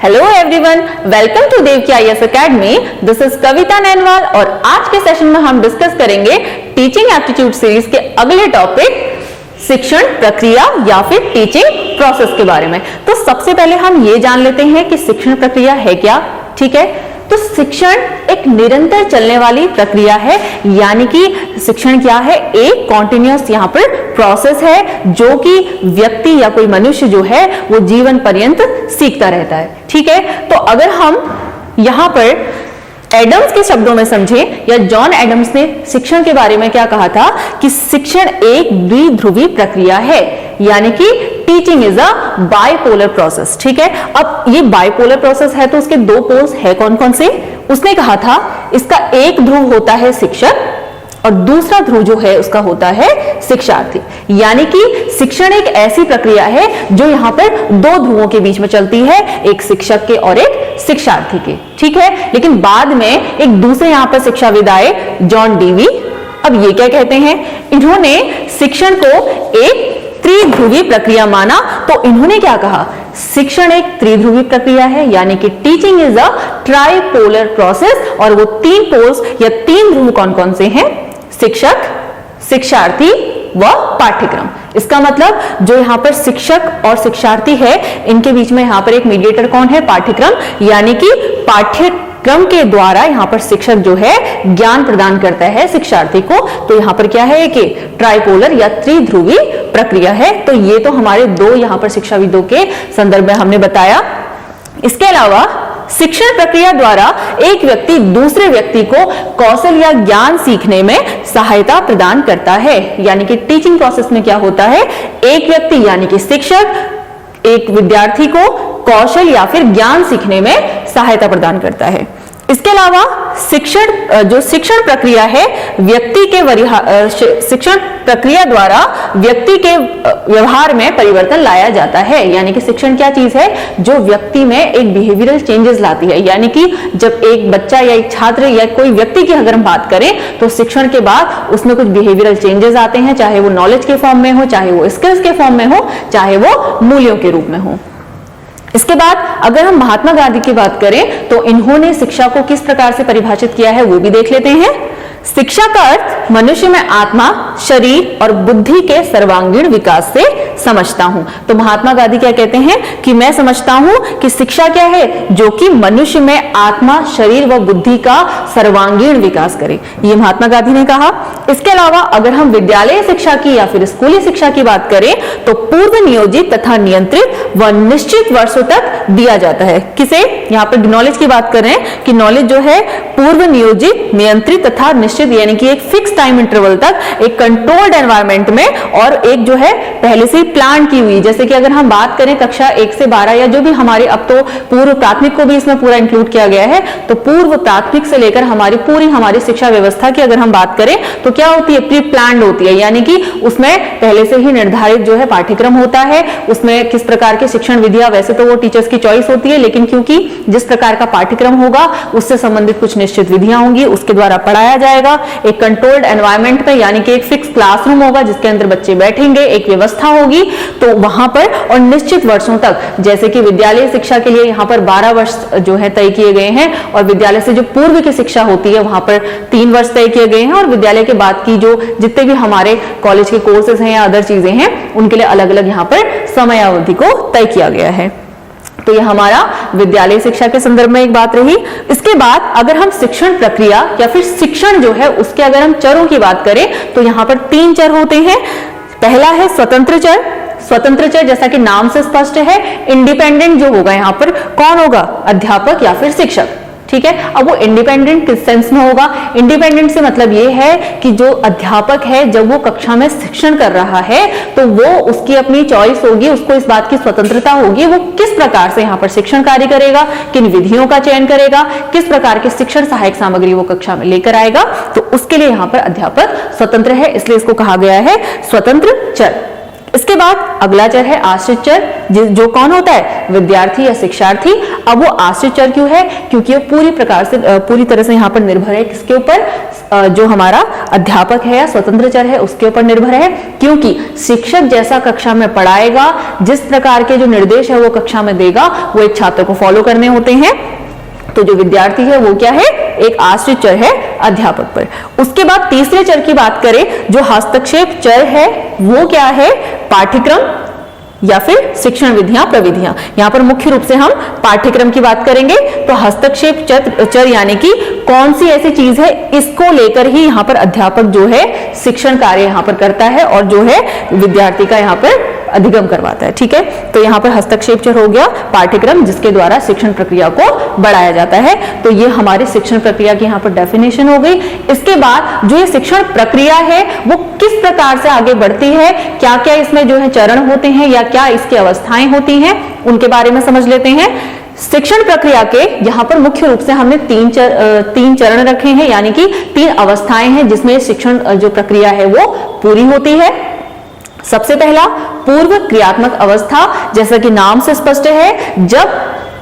Hello everyone, welcome to Devaki IAS academy. This is Kavita Nainwal और आज के सेशन में हम डिस्कस करेंगे टीचिंग एप्टीट्यूड सीरीज के अगले टॉपिक शिक्षण प्रक्रिया या फिर टीचिंग प्रोसेस के बारे में। तो सबसे पहले हम ये जान लेते हैं कि शिक्षण प्रक्रिया है क्या। ठीक है, तो शिक्षण एक निरंतर चलने वाली प्रक्रिया है, यानी कि शिक्षण क्या है, एक कॉन्टिन्यूअस यहाँ पर प्रोसेस है जो कि व्यक्ति या कोई मनुष्य जो है वो जीवन पर्यंत सीखता रहता है। ठीक है, तो अगर हम यहाँ पर एडम्स के शब्दों में समझें या जॉन एडम्स ने शिक्षण के बारे में क्या कहा था कि शिक्षण एक द्विध्रुवी प्रक्रिया है, यानी कि teaching is a bipolar process. ठीक है, अब ये बाइपोलर प्रोसेस है तो उसके दो पोल्स है कौन कौन से। उसने कहा था इसका एक ध्रुव होता है शिक्षक और दूसरा ध्रुव जो है उसका होता है शिक्षार्थी, यानी कि शिक्षण एक ऐसी प्रक्रिया है जो यहाँ पर दो ध्रुवों के बीच में चलती है, एक शिक्षक के और एक शिक्षार्थी के। ठीक है, लेकिन बाद में एक दूसरे यहाँ पर शिक्षाविद आए, जॉन डीवी। अब ये क्या कहते हैं, इन्होंने शिक्षण को एक त्रिध्रुवी प्रक्रिया माना। तो इन्होंने क्या कहा, शिक्षण एक त्रिध्रुवी प्रक्रिया है, यानी कि teaching is a tripolar process. और वो तीन पोल्स या तीन ध्रुव कौन कौन से हैं, शिक्षक, शिक्षार्थी व पाठ्यक्रम। इसका मतलब जो यहाँ पर शिक्षक और शिक्षार्थी है इनके बीच में यहाँ पर एक मीडिएटर कौन है, पाठ्यक्रम, यानी कि पाठ्यक्रम के द्वारा यहाँ पर शिक्षक जो है ज्ञान प्रदान करता है शिक्षार्थी को। तो यहाँ पर क्या है कि ट्राइपोलर या त्रिध्रुवी प्रक्रिया है। तो ये तो हमारे दो यहाँ पर शिक्षाविदों के संदर्भ में हमने बताया। इसके अलावा शिक्षण प्रक्रिया द्वारा एक व्यक्ति दूसरे व्यक्ति को कौशल या ज्ञान सीखने में सहायता प्रदान करता है, यानी कि टीचिंग प्रोसेस में क्या होता है, एक व्यक्ति यानी कि शिक्षक एक विद्यार्थी को कौशल या फिर ज्ञान सीखने में सहायता प्रदान करता है। इसके अलावा शिक्षण प्रक्रिया है व्यक्ति के शिक्षण प्रक्रिया द्वारा व्यक्ति के व्यवहार में परिवर्तन लाया जाता है, यानी कि शिक्षण क्या चीज है, जो व्यक्ति में एक बिहेवियरल चेंजेस लाती है। यानी कि जब एक बच्चा या एक छात्र या कोई व्यक्ति की अगर हम बात करें तो शिक्षण के बाद उसमें कुछ बिहेवियरल चेंजेस आते हैं, चाहे वो नॉलेज के फॉर्म में हो, चाहे वो स्किल्स के फॉर्म में हो, चाहे वो मूल्यों के रूप में हो। इसके बाद अगर हम महात्मा गांधी की बात करें तो इन्होंने शिक्षा को किस प्रकार से परिभाषित किया है वो भी देख लेते हैं। शिक्षा का अर्थ मनुष्य में आत्मा, शरीर और बुद्धि के सर्वांगीण विकास से समझता हूं। तो महात्मा गांधी क्या कहते हैं कि मैं समझता हूं कि शिक्षा क्या है, जो कि मनुष्य में आत्मा, शरीर व बुद्धि का सर्वांगीण विकास करे, ये महात्मा गांधी ने कहा। इसके अलावा अगर हम विद्यालय शिक्षा की या फिर स्कूली शिक्षा की बात करें तो पूर्व नियोजित तथा नियंत्रित व निश्चित वर्षों तक दिया जाता है। किसे, यहाँ पर नॉलेज की बात करें कि नॉलेज जो है पूर्व नियोजित, नियंत्रित तथा यानी कि एक फिक्स टाइम इंटरवल तक एक कंट्रोल्ड एनवायरनमेंट में और एक जो है पहले से ही प्लान की हुई। जैसे कि अगर हम बात करें कक्षा 1 से 12 या जो भी हमारे, अब तो पूर्व प्राथमिक को भी इसमें पूरा इंक्लूड किया गया है, तो पूर्व प्राथमिक से लेकर हमारी शिक्षा व्यवस्था की अगर हम बात करें तो क्या होती है, प्री प्लान्ड होती है, यानी कि उसमें पहले से ही निर्धारित जो है पाठ्यक्रम होता है, उसमें किस प्रकार की शिक्षण विधियां, वैसे तो वो टीचर्स की चॉइस होती है, लेकिन क्योंकि जिस प्रकार का पाठ्यक्रम होगा उससे संबंधित कुछ निश्चित विधियां होंगी, उसके द्वारा पढ़ाया जाएगा। एक कंट्रोल्ड एनवायरनमेंट में, यानी कि एक फिक्स क्लासरूम होगा जिसके अंदर बच्चे बैठेंगे, एक व्यवस्था होगी, तो वहां पर और निश्चित वर्षों तक, जैसे कि विद्यालय शिक्षा के लिए यहाँ पर 12 वर्ष जो है तय किए गए हैं और विद्यालय से जो पूर्व की शिक्षा होती है वहां पर 3 वर्ष तय किए गए हैं और विद्यालय के बाद की जो जितने भी हमारे कॉलेज के कोर्सेज हैं या अदर चीजें हैं उनके लिए अलग अलग यहाँ पर समयावधि को तय किया गया है। तो ये हमारा विद्यालय शिक्षा के संदर्भ में एक बात रही। इसके बाद अगर हम शिक्षण प्रक्रिया या फिर शिक्षण जो है उसके अगर हम चरों की बात करें तो यहाँ पर 3 चर होते हैं। पहला है स्वतंत्र चर। स्वतंत्र चर जैसा कि नाम से स्पष्ट है, इंडिपेंडेंट जो होगा यहाँ पर कौन होगा, अध्यापक या फिर शिक्षक। ठीक है, अब वो इंडिपेंडेंट किस सेंस में होगा, इंडिपेंडेंट से मतलब ये है कि जो अध्यापक है जब वो कक्षा में शिक्षण कर रहा है तो वो उसकी अपनी चॉइस होगी, उसको इस बात की स्वतंत्रता होगी, वो किस प्रकार से यहाँ पर शिक्षण कार्य करेगा, किन विधियों का चयन करेगा, किस प्रकार के शिक्षण सहायक सामग्री वो कक्षा में लेकर आएगा, तो उसके लिए यहाँ पर अध्यापक स्वतंत्र है, इसलिए इसको कहा गया है स्वतंत्र चर। इसके बाद अगला चर है आश्रित चर, जो कौन होता है, विद्यार्थी या शिक्षार्थी। अब वो आश्रित चर क्यों है, क्योंकि वो पूरी तरह से यहाँ पर निर्भर है किसके ऊपर, जो हमारा अध्यापक है या स्वतंत्र चर है उसके ऊपर निर्भर है, क्योंकि शिक्षक जैसा कक्षा में पढ़ाएगा, जिस प्रकार के जो निर्देश है वो कक्षा में देगा, वो एक छात्र को फॉलो करने होते हैं। तो जो विद्यार्थी है वो क्या है, एक आश्रित चर है अध्यापक पर। उसके बाद तीसरे चर की बात करें, जो हस्तक्षेप चर है वो क्या है, पाठ्यक्रम या फिर शिक्षण विधियां प्रविधियां। यहां पर मुख्य रूप से हम पाठ्यक्रम की बात करेंगे। तो हस्तक्षेप चर यानी कि कौन सी ऐसी चीज है, इसको लेकर ही यहां पर अध्यापक जो है शिक्षण कार्य यहां पर करता है और जो है विद्यार्थी का यहां पर अधिगम करवाता है। ठीक है, तो यहाँ पर हस्तक्षेप चर हो गया पाठ्यक्रम, जिसके द्वारा शिक्षण प्रक्रिया को बढ़ाया जाता है। तो ये हमारी शिक्षण प्रक्रिया की यहाँ पर डेफिनेशन हो गई। इसके बाद जो ये शिक्षण प्रक्रिया है वो किस प्रकार से आगे बढ़ती है, क्या क्या इसमें जो है चरण होते हैं या क्या इसकी अवस्थाएं होती हैं, उनके बारे में समझ लेते हैं। शिक्षण प्रक्रिया के यहाँ पर मुख्य रूप से हमने तीन चरण रखे हैं, यानी कि 3 अवस्थाएं हैं जिसमें शिक्षण जो प्रक्रिया है वो पूरी होती है। सबसे पहला पूर्व क्रियात्मक अवस्था, जैसा कि नाम से स्पष्ट है, जब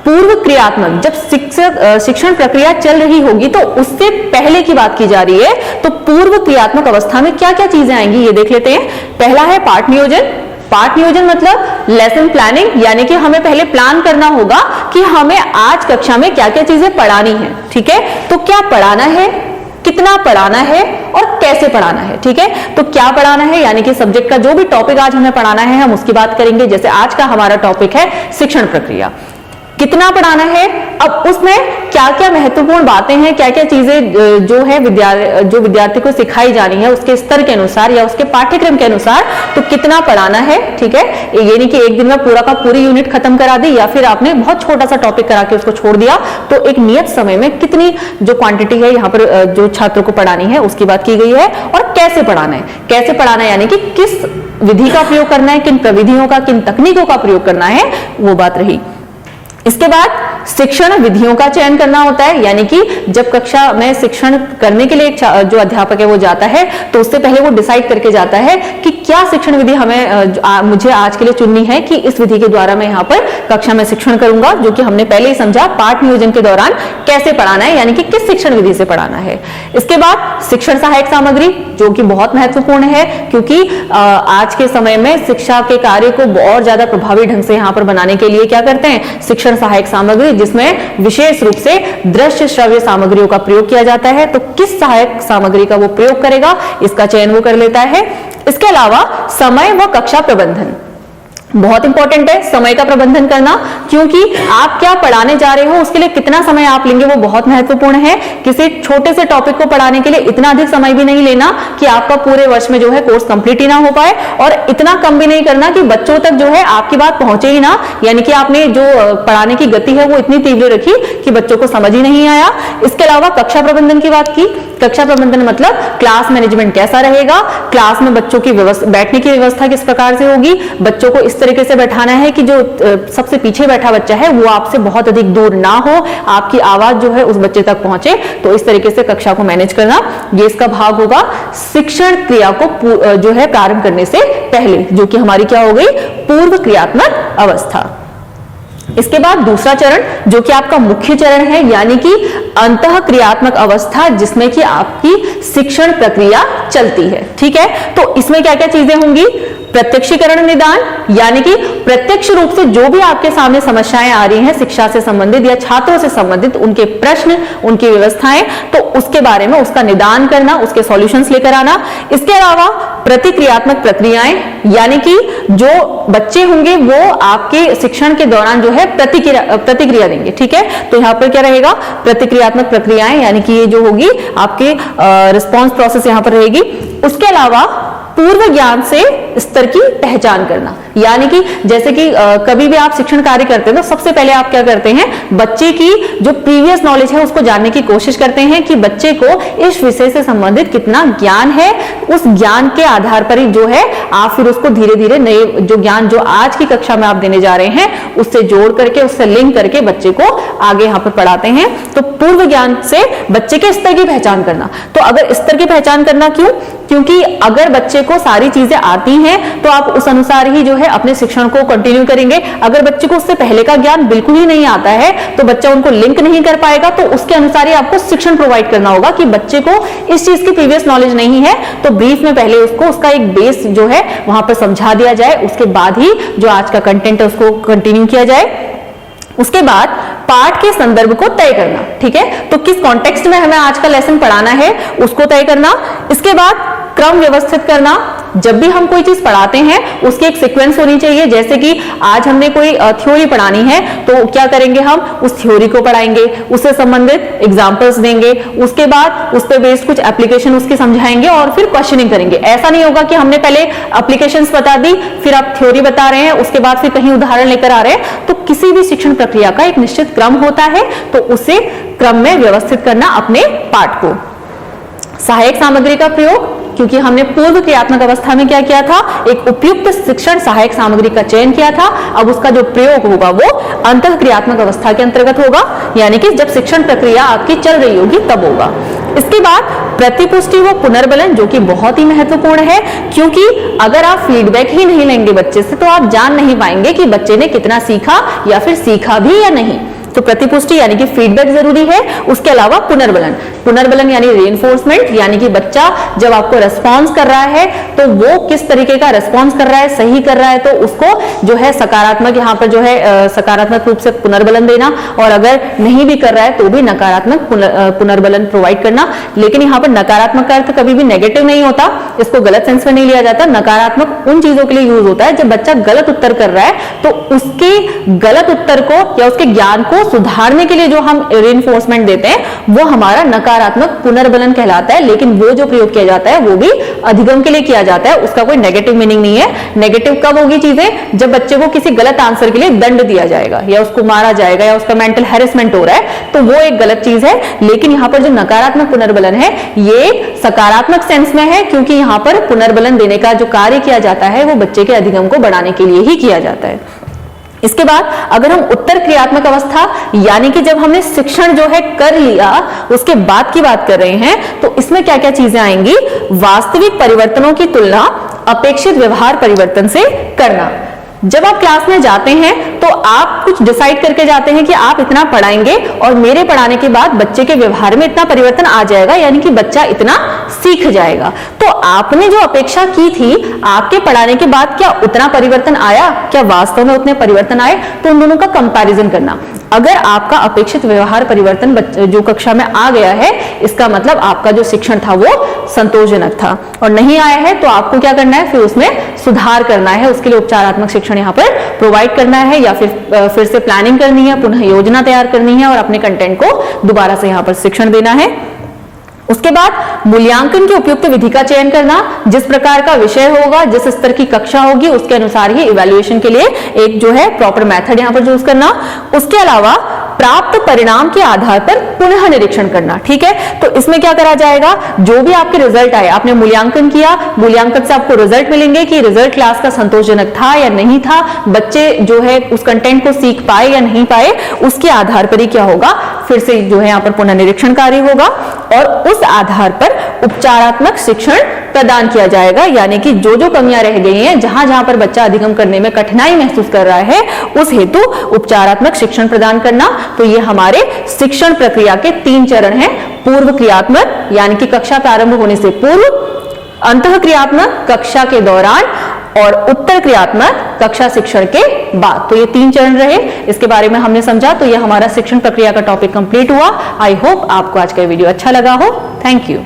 पूर्व क्रियात्मक, जब शिक्षण प्रक्रिया चल रही होगी तो उससे पहले की बात की जा रही है। तो पूर्व क्रियात्मक अवस्था में क्या क्या चीजें आएंगी ये देख लेते हैं। पहला है पाठ नियोजन। पाठ नियोजन मतलब लेसन प्लानिंग, यानी कि हमें पहले प्लान करना होगा कि हमें आज कक्षा में क्या क्या चीजें पढ़ानी है। ठीक है, तो क्या पढ़ाना है, कितना पढ़ाना है और कैसे पढ़ाना है। ठीक है, तो क्या पढ़ाना है यानी कि सब्जेक्ट का जो भी टॉपिक आज हमें पढ़ाना है हम उसकी बात करेंगे। जैसे आज का हमारा टॉपिक है शिक्षण प्रक्रिया। कितना पढ़ाना है, अब उसमें क्या क्या महत्वपूर्ण बातें हैं, क्या क्या चीजें जो है विद्यार्थी को सिखाई जानी है उसके स्तर के अनुसार या उसके पाठ्यक्रम के अनुसार, तो कितना पढ़ाना है। ठीक है, ये नहीं कि एक दिन में पूरा का पूरी यूनिट खत्म करा दी या फिर आपने बहुत छोटा सा टॉपिक करा के उसको छोड़ दिया। तो एक नियत समय में कितनी जो क्वांटिटी है यहाँ पर जो छात्रों को पढ़ानी है उसकी बात की गई है। और कैसे पढ़ाना है, कैसे पढ़ाना है यानी कि किस विधि का प्रयोग करना है, किन प्रविधियों का, किन तकनीकों का प्रयोग करना है, वो बात रही। इसके बाद शिक्षण विधियों का चयन करना होता है, यानी कि जब कक्षा में शिक्षण करने के लिए जो अध्यापक है वो जाता है तो उससे पहले वो डिसाइड करके जाता है कि क्या शिक्षण विधि मुझे आज के लिए चुननी है, कि इस विधि के द्वारा मैं यहाँ पर कक्षा में शिक्षण करूंगा, जो कि हमने पहले ही समझा पाठ नियोजन के दौरान कैसे पढ़ाना है, यानी कि किस शिक्षण विधि से पढ़ाना है। इसके बाद शिक्षण सहायक सामग्री, जो कि बहुत महत्वपूर्ण है, क्योंकि आज के समय में शिक्षा के कार्य को और ज्यादा प्रभावी ढंग से यहाँ पर बनाने के लिए क्या करते हैं, शिक्षण सहायक सामग्री, जिसमें विशेष रूप से दृश्य श्रव्य सामग्रियों का प्रयोग किया जाता है। तो किस सहायक सामग्री का वो प्रयोग करेगा, इसका चयन वो कर लेता है। इसके अलावा समय व कक्षा प्रबंधन बहुत इंपॉर्टेंट है, समय का प्रबंधन करना, क्योंकि आप क्या पढ़ाने जा रहे हो उसके लिए कितना समय आप लेंगे वो बहुत महत्वपूर्ण है। किसी छोटे से टॉपिक को पढ़ाने के लिए इतना अधिक समय भी नहीं लेना कि आपका पूरे वर्ष में जो है कोर्स कंप्लीट ही ना हो पाए, और इतना कम भी नहीं करना कि बच्चों तक जो है आपकी बात पहुंचे ही ना, यानी कि आपने जो पढ़ाने की गति है वो इतनी तीव्र रखी कि बच्चों को समझ ही नहीं आया। इसके अलावा कक्षा प्रबंधन की बात की। कक्षा प्रबंधन मतलब क्लास मैनेजमेंट कैसा रहेगा, क्लास में बच्चों की बैठने की व्यवस्था किस प्रकार से होगी, बच्चों को इस तरीके से बैठाना है कि जो सबसे पीछे बैठा बच्चा है वो आपसे बहुत अधिक दूर ना हो, आपकी आवाज जो है उस बच्चे तक पहुंचे। तो इस तरीके से कक्षा को मैनेज करना, ये इसका भाग होगा शिक्षण क्रिया को जो है प्रारंभ करने से पहले, जो कि हमारी क्या हो गई, पूर्व क्रियात्मक अवस्था। इसके बाद दूसरा चरण जो कि आपका मुख्य चरण है, यानी कि अंतः क्रियात्मक अवस्था, जिसमें कि आपकी शिक्षण प्रक्रिया चलती है। ठीक है, तो इसमें क्या क्या चीजें होंगी, प्रत्यक्षीकरण निदान, यानी कि प्रत्यक्ष रूप से जो भी आपके सामने समस्याएं आ रही हैं शिक्षा से संबंधित या छात्रों से संबंधित, उनके प्रश्न, उनकी व्यवस्थाएं, तो उसके बारे में उसका निदान करना, उसके सॉल्यूशंस लेकर आना। इसके अलावा प्रतिक्रियात्मक प्रक्रियाएं, यानी कि जो बच्चे होंगे वो आपके शिक्षण के दौरान जो है प्रतिक्रिया देंगे। ठीक है, तो यहाँ पर क्या रहेगा, प्रतिक्रियात्मक प्रक्रियाएं, यानी कि ये जो होगी आपके रिस्पॉन्स प्रोसेस यहाँ पर रहेगी। उसके अलावा पूर्व ज्ञान से स्तर की पहचान करना, यानी कि जैसे कि कभी भी आप शिक्षण कार्य करते हैं तो सबसे पहले आप क्या करते हैं, बच्चे की जो प्रीवियस नॉलेज है उसको जानने की कोशिश करते हैं कि बच्चे को इस विषय से संबंधित कितना ज्ञान है। उस ज्ञान के आधार पर ही जो है आप फिर उसको धीरे धीरे नए जो ज्ञान जो आज की कक्षा में आप देने जा रहे हैं उससे जोड़ करके, उससे लिंक करके बच्चे को आगे यहाँ पर पढ़ाते हैं। तो पूर्व ज्ञान से बच्चे के स्तर की पहचान करना। तो अगर स्तर की पहचान करना क्यों, क्योंकि अगर बच्चे को सारी चीजें आती है तो आप उस अनुसार ही जो है अपने शिक्षण को कंटिन्यू करेंगे। अगर बच्चे को उससे पहले का ज्ञान बिल्कुल ही नहीं आता है तो बच्चा उनको लिंक नहीं कर पाएगा, तो उसके अनुसार ही आपको शिक्षण प्रोवाइड करना होगा कि बच्चे को इस चीज की प्रीवियस नॉलेज नहीं है तो ब्रीफ में पहले उसको उसका एक बेस जो है वहां पर समझा दिया जाए, उसके बाद ही जो आज का कंटेंट है उसको कंटिन्यू किया जाए। उसके बाद पाठ के संदर्भ को तय करना, ठीक है, तो किस कॉन्टेक्स्ट में हमें आज का लेसन पढ़ाना है उसको तय करना। इसके बाद क्रम व्यवस्थित करना, जब भी हम कोई चीज पढ़ाते हैं उसकी एक सीक्वेंस होनी चाहिए। जैसे कि आज हमने कोई थ्योरी पढ़ानी है तो क्या करेंगे, हम उस थ्योरी को पढ़ाएंगे, उससे संबंधित एग्जांपल्स देंगे, उसके बाद उस पर बेस्ड कुछ एप्लीकेशन उसकी समझाएंगे और फिर क्वेश्चनिंग करेंगे। ऐसा नहीं होगा कि हमने पहले एप्लीकेशंस बता दी फिर आप थ्योरी बता रहे हैं उसके बाद फिर कहीं उदाहरण लेकर आ रहे हैं। तो किसी भी शिक्षण प्रक्रिया का एक निश्चित क्रम होता है, तो उसे क्रम में व्यवस्थित करना अपने पाठ को। सहायक सामग्री का प्रयोग, क्योंकि हमने पूर्व क्रियात्मक अवस्था में क्या किया था, एक उपयुक्त शिक्षण सहायक सामग्री का चयन किया था। अब उसका जो प्रयोग होगा वो अंतः क्रियात्मक अवस्था के अंतर्गत होगा, यानी कि जब शिक्षण प्रक्रिया आपकी चल रही होगी तब होगा। इसके बाद प्रतिपुष्टि व पुनर्बलन, जो कि बहुत ही महत्वपूर्ण है, क्योंकि अगर आप फीडबैक ही नहीं लेंगे बच्चे से तो आप जान नहीं पाएंगे कि बच्चे ने कितना सीखा या फिर सीखा भी या नहीं। तो प्रतिपुष्टि यानी कि फीडबैक जरूरी है। उसके अलावा पुनर्बलन, पुनर्बलन यानी रीइंफोर्समेंट, यानी कि बच्चा जब आपको रेस्पॉन्स कर रहा है तो वो किस तरीके का रेस्पॉन्स कर रहा है, सही कर रहा है तो उसको जो है सकारात्मक, यहाँ पर जो है सकारात्मक रूप से पुनर्बलन देना, और अगर नहीं भी कर रहा है तो भी नकारात्मक पुनर्बलन प्रोवाइड करना। लेकिन यहाँ पर नकारात्मक का अर्थ कभी भी नेगेटिव नहीं होता, इसको गलत सेंस में नहीं लिया जाता। नकारात्मक उन चीजों के लिए यूज होता है जब बच्चा गलत उत्तर कर रहा है तो उसके गलत उत्तर को या उसके ज्ञान को सुधारने के लिए जो हम रीइंफोर्समेंट देते हैं वो हमारा नकारात्मक पुनर्बलन कहलाता है। लेकिन वो जो प्रयोग किया जाता है वो भी अधिगम के लिए किया जाता है, उसका कोई नेगेटिव मीनिंग नहीं है। नेगेटिव कब होगी चीजें, जब बच्चे को किसी गलत आंसर के लिए दंड दिया जाएगा या उसको मारा जाएगा या उसका मेंटल हैरेसमेंट हो रहा है तो वो एक गलत चीज है। लेकिन यहाँ पर जो नकारात्मक पुनर्बलन है ये सकारात्मक सेंस में है, क्योंकि यहाँ पर पुनर्बलन देने का जो कार्य किया जाता है वो बच्चे के अधिगम को बढ़ाने के लिए ही किया जाता है। इसके बाद अगर हम उत्तर क्रियात्मक अवस्था यानी कि जब हमने शिक्षण जो है कर लिया उसके बाद की बात कर रहे हैं, तो इसमें क्या क्या चीजें आएंगी, वास्तविक परिवर्तनों की तुलना अपेक्षित व्यवहार परिवर्तन से करना। जब आप क्लास में जाते हैं तो आप कुछ डिसाइड करके जाते हैं कि आप इतना पढ़ाएंगे और मेरे पढ़ाने के बाद बच्चे के व्यवहार में इतना परिवर्तन आ जाएगा, यानी कि बच्चा इतना सीख जाएगा। तो आपने जो अपेक्षा की थी आपके पढ़ाने के बाद क्या उतना परिवर्तन आया, क्या वास्तव में उतने परिवर्तन आए, तो उन दोनों का कंपैरिजन करना। अगर आपका अपेक्षित व्यवहार परिवर्तन जो कक्षा में आ गया है इसका मतलब आपका जो शिक्षण था वो संतोषजनक था, और नहीं आया है तो आपको क्या करना है, फिर उसमें सुधार करना है। उसके लिए उपचारात्मक शिक्षण यहाँ पर प्रोवाइड करना है या फिर से प्लानिंग करनी है, पुनः योजना तैयार करनी है और अपने कंटेंट को दोबारा से यहाँ पर शिक्षण देना है। उसके बाद मूल्यांकन की उपयुक्त विधि का चयन करना, जिस प्रकार का विषय होगा, जिस स्तर की कक्षा होगी उसके अनुसार ही इवैल्यूएशन के लिए एक जो है प्रॉपर मेथड यहाँ पर यूज करना। उसके अलावा प्राप्त परिणाम के आधार पर पुनः निरीक्षण करना, ठीक है। तो इसमें क्या करा जाएगा, जो भी आपके रिजल्ट आए, आपने मूल्यांकन किया, मूल्यांकन से आपको रिजल्ट मिलेंगे कि रिजल्ट क्लास का संतोषजनक था या नहीं था, बच्चे जो है उस कंटेंट को सीख पाए या नहीं पाए, उसके आधार पर ही क्या होगा, फिर से जो है यहाँ पर पुनः निरीक्षण कार्य होगा और उस आधार पर उपचारात्मक शिक्षण प्रदान किया जाएगा। यानी कि जो जो कमियां रह गई हैं, जहां जहां पर बच्चा अधिगम करने में कठिनाई महसूस कर रहा है, उस हेतु उपचारात्मक शिक्षण प्रदान करना। तो ये हमारे शिक्षण प्रक्रिया के 3 चरण हैं। पूर्व क्रियात्मक यानी कि कक्षा प्रारंभ होने से पूर्व, अंतः क्रियात्मक कक्षा के दौरान और उत्तर क्रियात्मक कक्षा शिक्षण के बाद। तो ये 3 चरण रहे, इसके बारे में हमने समझा। तो ये हमारा शिक्षण प्रक्रिया का टॉपिक कंप्लीट हुआ। आई होप आपको आज का वीडियो अच्छा लगा हो। Thank you.